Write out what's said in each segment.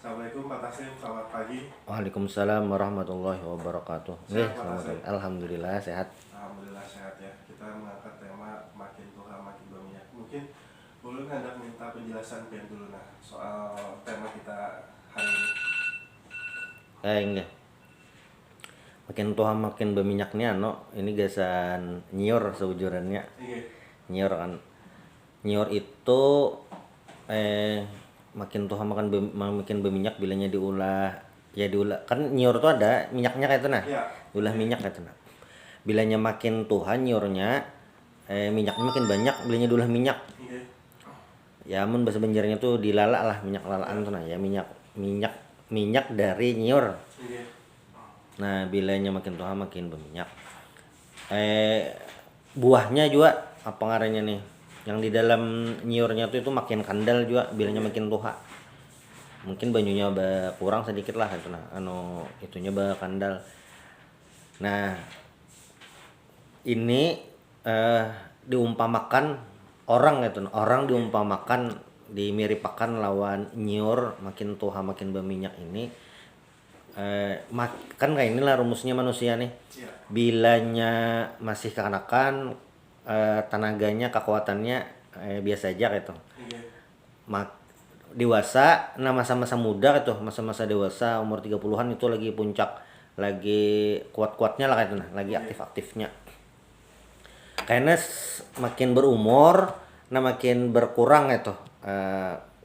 Assalamualaikum Pak Tasim, selamat pagi. Waalaikumsalam warahmatullahi wabarakatuh. Sehat Pak Selamat Tasim? pagi. Alhamdulillah sehat. Alhamdulillah sehat ya. Kita mengangkat tema makin tua makin berminyak. Mungkin Ulun hendak minta penjelasan Pian dulu nah soal tema kita hari ini. Enggak. Makin tua makin berminyaknya ini gasan nyior seujurannya. Iya, Nyior kan. Nyior itu makin tua makin berminyak bilanya diulah kan nyior tuh ada minyaknya kayak itu nah. iya, Diulah minyak kayak itu nah. Bilanya makin tua nyiornya minyaknya makin banyak bilanya diulah minyak. iya, Ya amun bahasa Banjarnya tuh dilala lah minyak lalaan tuh nah ya minyak dari nyior. iya, Nah bilanya makin tua makin berminyak. Buahnya juga apa ngarannya nih yang di dalam nyiornya tuh itu makin kandal juga bilanya makin tua. Mungkin banyunya kurang sedikit lah itu nah itunya kandal. Nah ini diumpamakan orang itu orang diumpamakan dimiripakan lawan nyior makin tua makin berminyak ini kan kayak inilah rumusnya manusia nih. iya, Bilanya masih kekanakan tenaganya kekuatannya biasa aja gitu. iya, Dewasa nah masa-masa muda gitu, masa-masa dewasa umur 30-an itu lagi puncak, lagi kuat-kuatnya lah kayak itu nah, lagi aktif-aktifnya. Karena makin berumur nah makin berkurang itu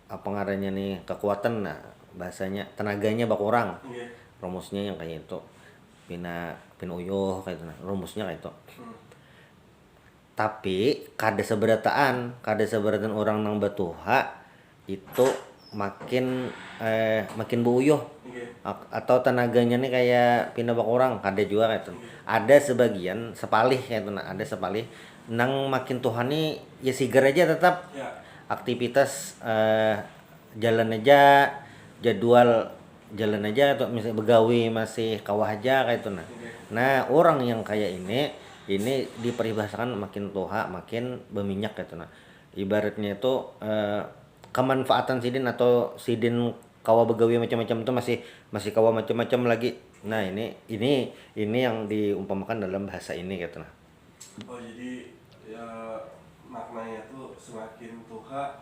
apa ngarannya nih kekuatan nah bahasanya tenaganya berkurang. iya, Rumusnya yang kayak itu pina uyuh kayak itu nah rumusnya kayak itu. Tapi kada seberataan orang nang batuha itu makin beuyuh iya, atau tenaganya nih kayak pindah berkurang kada juga kayak itu. Ada sebagian sepalih kayak itu nah ada sepalih nang makin Tuhan nih ya sigar aja tetap iya, aktivitas jalan aja jadwal jalan aja atau misalnya begawi masih kawah aja kayak itu nah. iya, Nah orang yang kayak ini diperibahsakan makin tua makin berminyak gitu nah. Ibaratnya itu kemanfaatan sidin atau sidin kawa begawi macam-macam itu masih kawa macam-macam lagi. Nah ini yang diumpamakan dalam bahasa ini gitu nah. Oh jadi ya, maknanya tuh semakin tua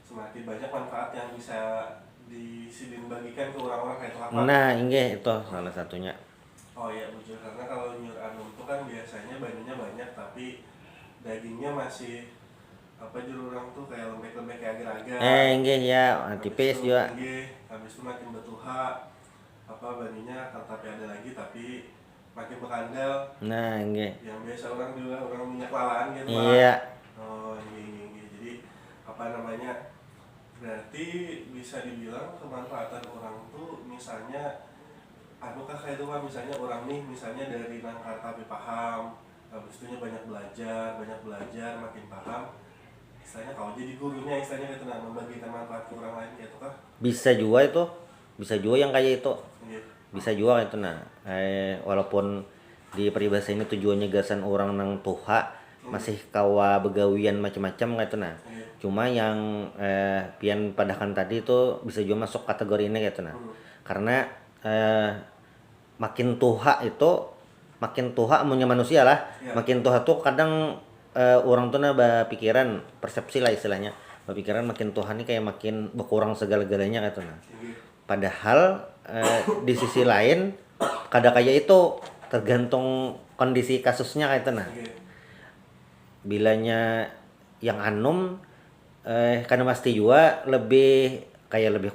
semakin banyak manfaat yang bisa bagikan ke orang-orang kayak itu apa? Nah ini itu salah satunya. Oh iya bujur, karena kalau nyur anum itu kan biasanya banyunya banyak tapi dagingnya masih apa juru orang tuh kayak lembek-lembek kayak agar-agar. Ini ya Habis tipis itu juga. habis itu makin betuha apa banyunya tapi ada lagi tapi makin berkandal Nah ini yang biasa orang juga orang minyak lalaan gitu Pak. iya. Oh ini. Jadi apa namanya berarti bisa dibilang kemanfaatan orang tuh misalnya adukah kayak itu Pak, misalnya orang nih misalnya dari nangkar tapi paham habis itu banyak belajar makin paham istilahnya kalau jadi gurunya istilahnya itu nah membagikan manfaat ke orang lain kayak itu kah? Bisa juga yang kayak itu. Iya, Bisa juga itu nah. Walaupun di peribahasa ini tujuannya gasan orang nang tuha masih kawa begawian macam-macam gitu nah. iya, Cuma yang pian padahkan tadi itu bisa juga masuk kategori ini gitu nah. Karena makin tuha amunnya manusia lah. iya, Makin tuha tuh kadang orang tuh nah berpikiran persepsi lah istilahnya. Berpikiran makin tuha nih kayak makin berkurang segala-galanya gitu nah. iya, Padahal di sisi lain kada kayak itu tergantung kondisi kasusnya kayak itu nah. iya, Bilanya yang anum karena pasti juga lebih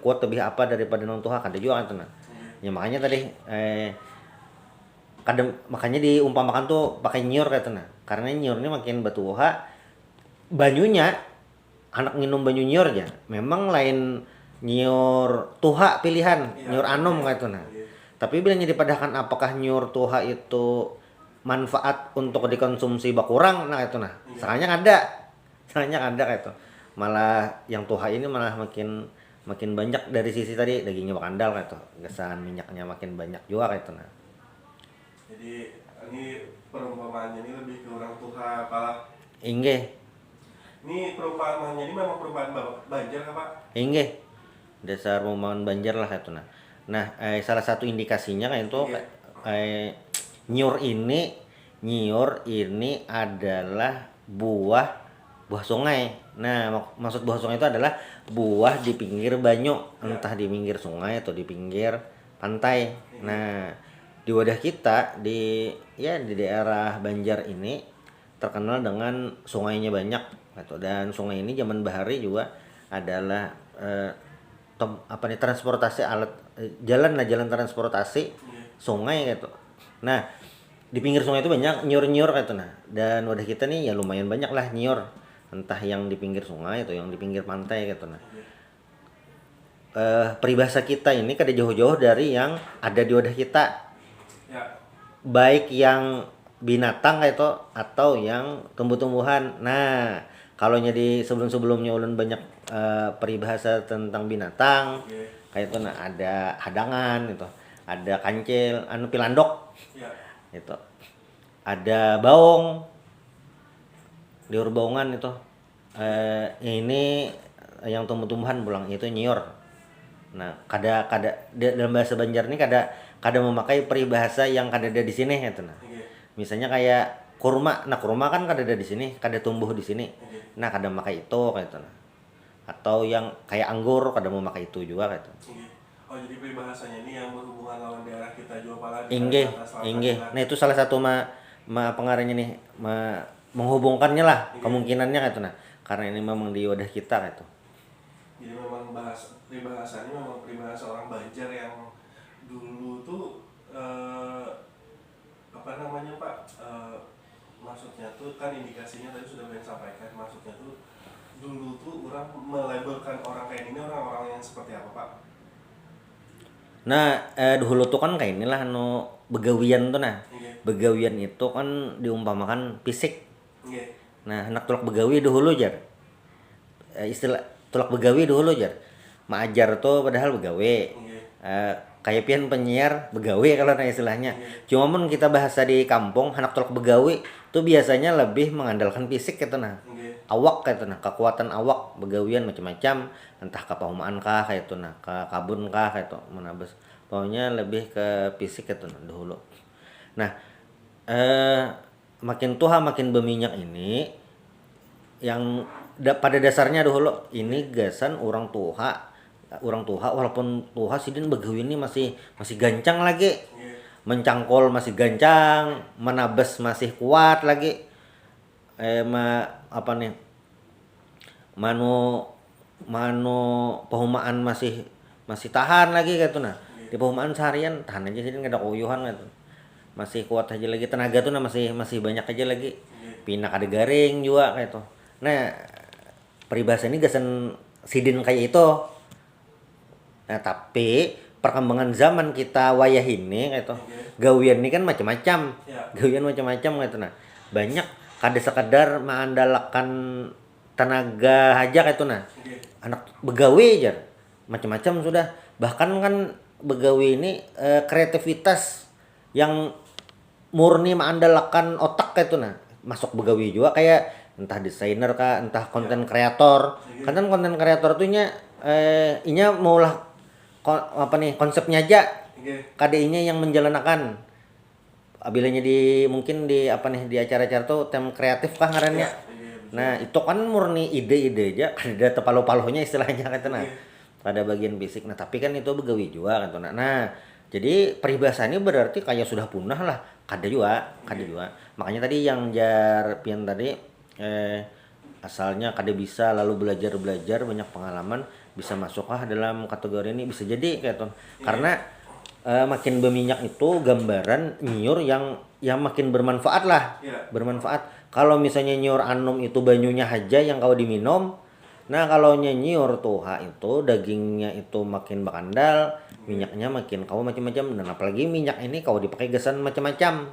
kuat lebih apa daripada nang tuha kada juga kan itu nah. Ya makanya tadi makanya diumpamakan tuh pakai nyiur kayak itu nah. Karena nyiur ini makin batuha banyunya anak minum banyu nyiur ya. Memang lain nyiur tuha pilihan, iya, nyiur anum kayak itu nah. iya, Tapi bilanya dipadahkan apakah nyiur tuha itu manfaat untuk dikonsumsi bakurang nah itu nah. Soalnya ada kayak itu. Malah yang tuha ini malah makin banyak dari sisi tadi dagingnya bakandal kayak itu. Gasan minyaknya makin banyak juga kayak itu nah. jadi ini perumpamaannya ini lebih ke orang tua apalah Inggih, ini perumpamaannya ini memang perumpamaan Banjar kah Pak? inggih. dasar perumahan banjar lah itu. Nah, salah satu indikasinya kayak itu Iya. eh, nyiur ini nyiur ini adalah buah buah sungai. Nah, maksud buah sungai itu adalah buah di pinggir banyu, Ya. entah di pinggir sungai atau di pinggir pantai. Nah, di wadah kita di daerah Banjar ini terkenal dengan sungainya banyak gitu. Dan sungai ini zaman bahari juga adalah transportasi alat jalan transportasi Iya. sungai gitu. Nah, di pinggir sungai itu banyak nyiur-nyiur gitu. Nah, dan wadah kita nih ya lumayan banyak lah nyiur, entah yang di pinggir sungai atau yang di pinggir pantai gitu. Nah, Iya. peribahasa kita ini kada jauh-jauh dari yang ada di wadah kita, Ya. baik yang binatang kayak itu atau yang tumbuh-tumbuhan. Nah, kalau di sebelum-sebelumnya ulun banyak peribahasa tentang binatang Iya. kayak itu. Nah, ada hadangan itu, ada kancil, anu pilandok Ya. itu, ada baung, liur baungan itu. Ini yang tumbuh-tumbuhan pulang itu nyiur. Nah, kada dalam bahasa Banjar ini kada memakai peribahasa yang kada ada di sini gitu. Nah, Iya. misalnya kayak kurma. Nah, kurma kan kada ada di sini, kada tumbuh di sini. Iya. Nah, kada memakai itu kayak itu. Nah. Atau yang kayak anggur kada mau memakai itu juga kayak itu. Iya. Oh, jadi peribahasanya ini yang berhubungan lawan daerah kita juga pala di Inggih, Kalimantan Selatan inggih. lah. Nah, itu salah satu pengaruhnya nih, menghubungkannya lah Iya. kemungkinannya kayak itu. Nah, karena ini memang di wadah kita kayak itu. Jadi memang peribahasa ini memang peribahasa orang Banjar yang dulu tuh apa namanya Pak, maksudnya tuh kan indikasinya tadi sudah banyak sampaikan, maksudnya tuh dulu tuh orang melabelkan orang kayak ini orang-orang yang seperti apa Pak? Nah, dulu tuh kan kayak inilah anu begawian tuh. Nah, Iya. begawian itu kan diumpamakan fisik. Iya. Nah, anak tulak begawi dahulu jar. Istilah tulak begawi dahulu jar. Maajar tuh padahal begawi. Iya. Kayak pian penyiar begawi kalau nah istilahnya. Cuma mun kita bahasa di kampung anak tulak begawi tuh biasanya lebih mengandalkan fisik gitu. Nah, Iya. awak kayak itu. Nah, kekuatan awak begawian macam-macam, entah ke pahumaan kah kayak itu. Nah, ke kabun kah kayak itu menabas. Pokoknya lebih ke fisik gitu nah, dahulu. Nah, makin tua makin berminyak ini yang pada dasarnya dahulu ini gasan orang tua walaupun tua sidin begawi ini masih gancang lagi, Iya. mencangkol masih gancang, menabas masih kuat lagi. Apa nih, manu pehumaan masih tahan lagi gitu. Nah, di pehumaan seharian tahan aja sih, nggak ada koyuhan gitu, masih kuat aja lagi, tenaga tuh nah masih banyak aja lagi, pinak ada garing juga kayak itu. Nah, peribahasa ini gasan sidin kayak itu. Nah, tapi perkembangan zaman kita wayah ini kayak itu, gawian ini kan macam-macam, Ya. gawian macam-macam kayak itu. Nah, banyak kada sekadar mengandalkan tenaga aja kayak itu. Nah, Iya. anak begawi aja macam-macam sudah, bahkan kan begawi ini kreativitas yang murni mengandalkan otak kayak itu. Nah, masuk begawi juga kayak entah desainer kah, entah konten kreator. Kan konten kreator tuh inya maulah konsepnya aja, Iya. KDI-nya yang menjalankan. Abilanya mungkin di di acara-acara tuh tem kreatif kah ngarannya. Iya. Iya. Nah, itu kan murni ide-ide aja, ada tepalo-palonya istilahnya kan. Nah, ada bagian fisik. Nah, tapi kan itu begawi juga kan. Nah, jadi peribahasa ini berarti kayak sudah punah lah. Kada juga. Makanya tadi yang jar pian tadi asalnya kada bisa lalu belajar banyak pengalaman bisa masukkah dalam kategori ini, bisa jadi kayak tuh. Karena makin berminyak itu gambaran nyiur yang makin bermanfaat lah. Iya. Bermanfaat. Kalau misalnya nyiur anum itu banyunya aja yang kau diminum. Nah, kalau nyiur tuha itu dagingnya itu makin bakandal, minyaknya makin kau macam-macam. Dan apalagi minyak ini kau dipakai gasan macam-macam.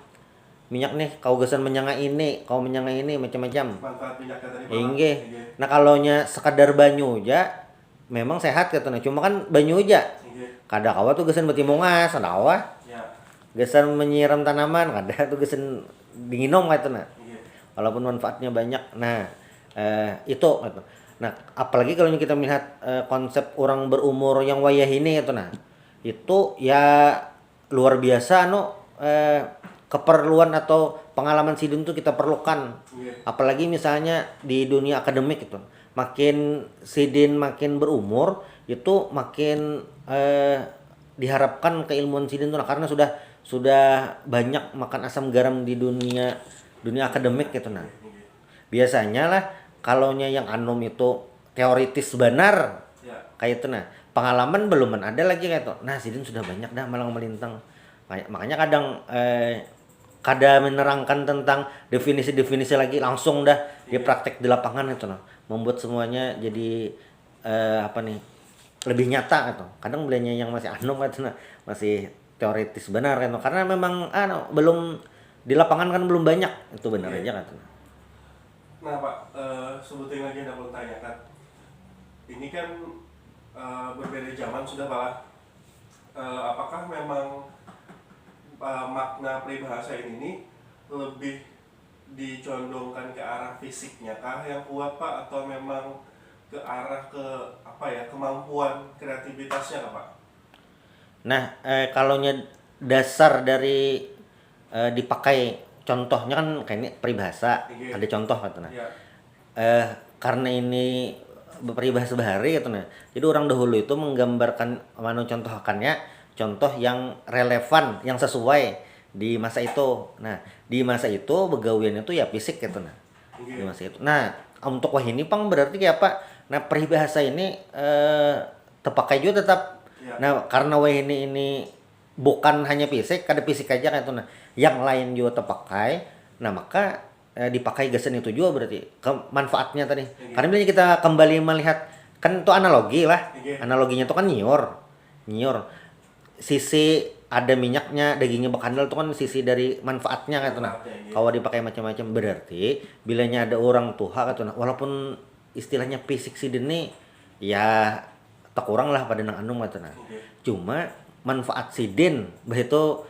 Minyak nih kau gasan menyanga ini, kau menyanga ini macam-macam. Manfaat minyaknya tadi Pak. Inggih. Nah, kalau sekadar banyu aja memang sehat katanya. Cuma kan banyu aja. Iya. Kada kawa tuh gasan betimungas, ada kawa. Ya. Gasan menyiram tanaman, kada tuh gasan dinginom katanya. Iya. Walaupun manfaatnya banyak. Nah, itu gitu. Nah, apalagi kalau kita melihat konsep orang berumur yang wayah ini itu nah. Itu ya luar biasa keperluan atau pengalaman sidin tuh kita perlukan. Iya. Apalagi misalnya di dunia akademik itu. Makin sidin makin berumur itu makin diharapkan keilmuan sidin tuh nah, karena sudah banyak makan asam garam di dunia akademik gitu nah. Iya. Biasanya lah kalaunya yang anom itu teoritis benar Ya. kayak itu nah pengalaman belum ada lagi kayak itu nah sidin sudah banyak dah malang melintang makanya kadang menerangkan tentang definisi-definisi lagi langsung dah dipraktek di lapangan itu nah membuat semuanya jadi apa nih lebih nyata gitu kadang belanya yang masih anom itu nah masih teoritis benar kan karena memang belum di lapangan kan belum banyak itu benar Iya. aja kan. Nah Pak, sebutin lagi yang aku tanyakan. Ini kan berbeda zaman sudah Pak. Apakah memang makna peribahasa ini lebih dicondongkan ke arah fisiknya kah yang kuat Pak, atau memang ke arah ke apa ya kemampuan kreativitasnya kah Pak? Nah, kalaunya dasar dari dipakai contohnya kan kayak ini peribahasa, Iya. ada contoh gitu nah. Ya. Karena ini peribahasa bahari gitu nah. Jadi orang dahulu itu menggambarkan contohkannya contoh yang relevan, yang sesuai di masa itu. Nah, di masa itu begawian itu ya fisik gitu nah. Di Iya. masa itu. Nah, untuk wah ini pang berarti kayak apa? Nah, peribahasa ini terpakai juga tetap. Ya. Nah, karena wah ini bukan hanya fisik, kada fisik aja kan itu nah. Yang lain juga terpakai. Nah, maka dipakai gasan itu juga berarti manfaatnya tadi. Iya. Karena bila kita kembali melihat kan itu analogi lah. Iya. Analoginya itu kan nyiur. Sisi ada minyaknya, dagingnya bakandal itu kan sisi dari manfaatnya kan itu nah. Manfaatnya, iya. Kalau dipakai macam-macam berarti bilanya ada orang tua kan itu nah. Walaupun istilahnya fisik sidin nih ya tak kurang lah pada nang anung gitu nah. Iya. Cuma manfaat sidin begitu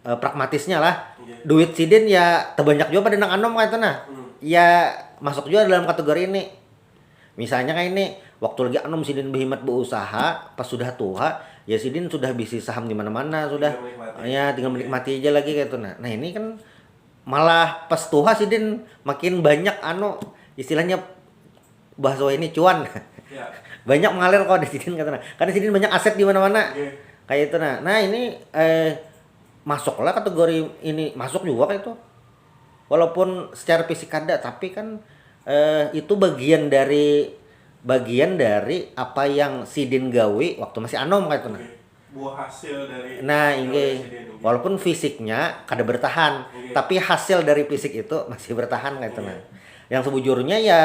pragmatisnya lah. Iya. Duit sidin ya terbanyak juga pada nang anom kayak itu nah. Ya masuk juga dalam kategori ini. Misalnya kayak ini waktu lagi anom sidin berhemat berusaha pas sudah tua ya sidin sudah bisnis saham di mana-mana sudah tinggal menikmati aja lagi kayak itu nah. Nah ini kan malah pas tua sidin makin banyak istilahnya bahasa ini cuan. Ya. Banyak mengalir kok di sidin kata nah. Karena sidin banyak aset di mana-mana. Iya. Kayak itu nah. Nah ini masuklah kategori ini masuk juga kayak itu. Walaupun secara fisik ada tapi kan itu bagian dari apa yang sidin gawi waktu masih anom kayak itu nah. Oke. Buah hasil dari Nah, dari ini sidin, oke. walaupun fisiknya kada bertahan, Iya. tapi hasil dari fisik itu masih bertahan kayak itu Iya. nah. Yang sebujurnya ya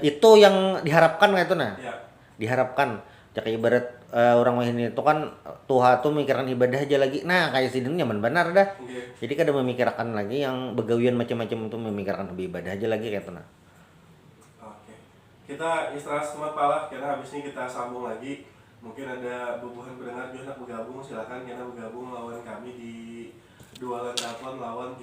itu yang diharapkan kayak itu nah. Ya. Diharapkan kayak ibarat orang ini itu kan Tuhan tuh memikirkan ibadah aja lagi. Nah, kayak sidin nyaman benar dah. Oke. Jadi kada memikirkan lagi yang begawian macam-macam itu memikirkan lebih ibadah aja lagi kayak itu nah. Oke. Kita istirahat sebentar Pak lah, karena habis ini kita sambung lagi. Mungkin ada bubuhan pendengar juga nak bergabung, silakan kita bergabung lawan kami di Dualan Telepon lawan